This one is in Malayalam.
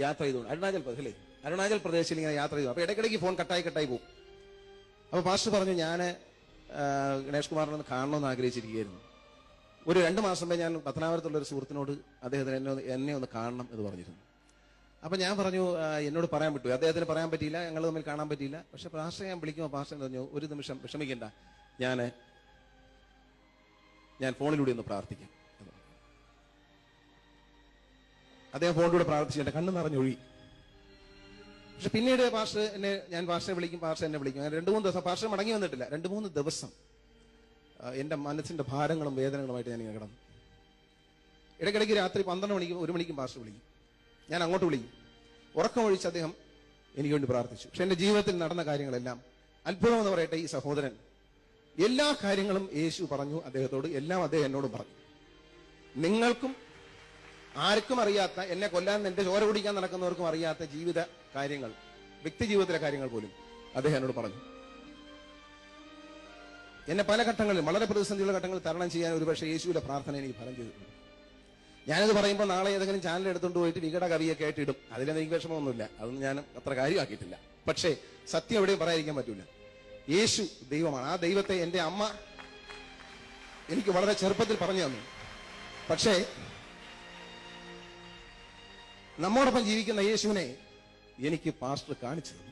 യാത്ര ചെയ്തുകൊണ്ട് അരുണാചൽ പ്രദേശിൽ ഇങ്ങനെ യാത്ര ചെയ്തു. അപ്പൊ ഇടയ്ക്കിടയ്ക്ക് ഫോൺ കട്ടായി പോകും. അപ്പൊ പാസ്റ്റർ പറഞ്ഞു, ഞാൻ ഗണേഷ് കുമാറിനെ ഒന്ന് കാണണമെന്ന് ആഗ്രഹിച്ചിരിക്കുകയായിരുന്നു. ഒരു 2 മാസം മുമ്പേ ഞാൻ പത്തനാപുരത്തുള്ള ഒരു സുഹൃത്തിനോട് അദ്ദേഹത്തിന് എന്നെ ഒന്ന് കാണണം എന്ന് പറഞ്ഞിരുന്നു. അപ്പൊ ഞാൻ പറഞ്ഞു, എന്നോട് പറയാൻ പറ്റൂ. അദ്ദേഹത്തിന് പറയാൻ പറ്റിയില്ല, ഞങ്ങൾ തമ്മിൽ കാണാൻ പറ്റിയില്ല. പക്ഷെ പാസ്റ്റർ ഞാൻ വിളിക്കുമ്പോൾ പാസ്റ്റർ പറഞ്ഞു, ഒരു നിമിഷം വിഷമിക്കണ്ട, ഞാൻ ഫോണിലൂടെ ഒന്ന് പ്രാർത്ഥിക്കാം. അദ്ദേഹം ഫോണിലൂടെ പ്രാർത്ഥിച്ചു, എന്റെ കണ്ണ് നിറഞ്ഞൊഴി. പക്ഷെ പിന്നീട് ഞാൻ പാസ്റ്ററെ വിളിക്കും, പാസ്റ്റർ എന്നെ വിളിക്കും. അങ്ങനെ 2-3 ദിവസം പാസ്റ്റർ മടങ്ങി വന്നിട്ടില്ല. 2-3 ദിവസം എന്റെ മനസ്സിന്റെ ഭാരങ്ങളും വേദനകളുമായിട്ട് ഞാൻ ഇങ്ങനെ കിടന്നു. ഇടയ്ക്കിടയ്ക്ക് രാത്രി 12 മണിക്കും 1 മണിക്കും പാസ്റ്റർ വിളിക്കും. ഞാൻ അങ്ങോട്ട് വിളിക്കും. ഉറക്കമൊഴിച്ച് അദ്ദേഹം എനിക്ക് വേണ്ടി പ്രാർത്ഥിച്ചു. പക്ഷെ എന്റെ ജീവിതത്തിൽ നടന്ന കാര്യങ്ങളെല്ലാം അത്ഭുതം എന്ന് പറയട്ടെ. ഈ സഹോദരൻ എല്ലാ കാര്യങ്ങളും യേശു പറഞ്ഞു അദ്ദേഹത്തോട്, എല്ലാം അദ്ദേഹം എന്നോട് പറഞ്ഞു. നിങ്ങൾക്കും ആർക്കും അറിയാത്ത, എന്നെ കൊല്ലാൻ, എന്റെ ചോര കുടിക്കാൻ നടക്കുന്നവർക്കും അറിയാത്ത ജീവിത കാര്യങ്ങൾ, വ്യക്തി ജീവിതത്തിലെ കാര്യങ്ങൾ പോലും അദ്ദേഹം എന്നോട് പറഞ്ഞു. എന്നെ പല ഘട്ടങ്ങളിൽ, വളരെ പ്രതിസന്ധിയുള്ള ഘട്ടങ്ങളിൽ തരണം ചെയ്യാൻ ഒരുപക്ഷെ യേശുവിന്റെ പ്രാർത്ഥന എനിക്ക് ഫലം ചെയ്തിട്ടുണ്ട്. ഞാനിത് പറയുമ്പോൾ നാളെ ഏതെങ്കിലും ചാനൽ എടുത്തുകൊണ്ട് പോയിട്ട് വികട കവിയൊക്കെ ആയിട്ട് ഇടും. അതിലെനിക്ക് വിഷമമൊന്നുമില്ല, അതൊന്നും ഞാൻ അത്ര കാര്യമാക്കിയിട്ടില്ല. പക്ഷേ സത്യം എവിടെയും പറയാതിരിക്കാൻ പറ്റൂല. യേശു ദൈവമാണ്. ആ ദൈവത്തെ എന്റെ അമ്മ എനിക്ക് വളരെ ചെറുപ്പത്തിൽ പറഞ്ഞു തന്നു. പക്ഷേ നമ്മോടൊപ്പം ജീവിക്കുന്ന യേശുവിനെ എനിക്ക് പാസ്റ്റർ കാണിച്ചു തന്നു.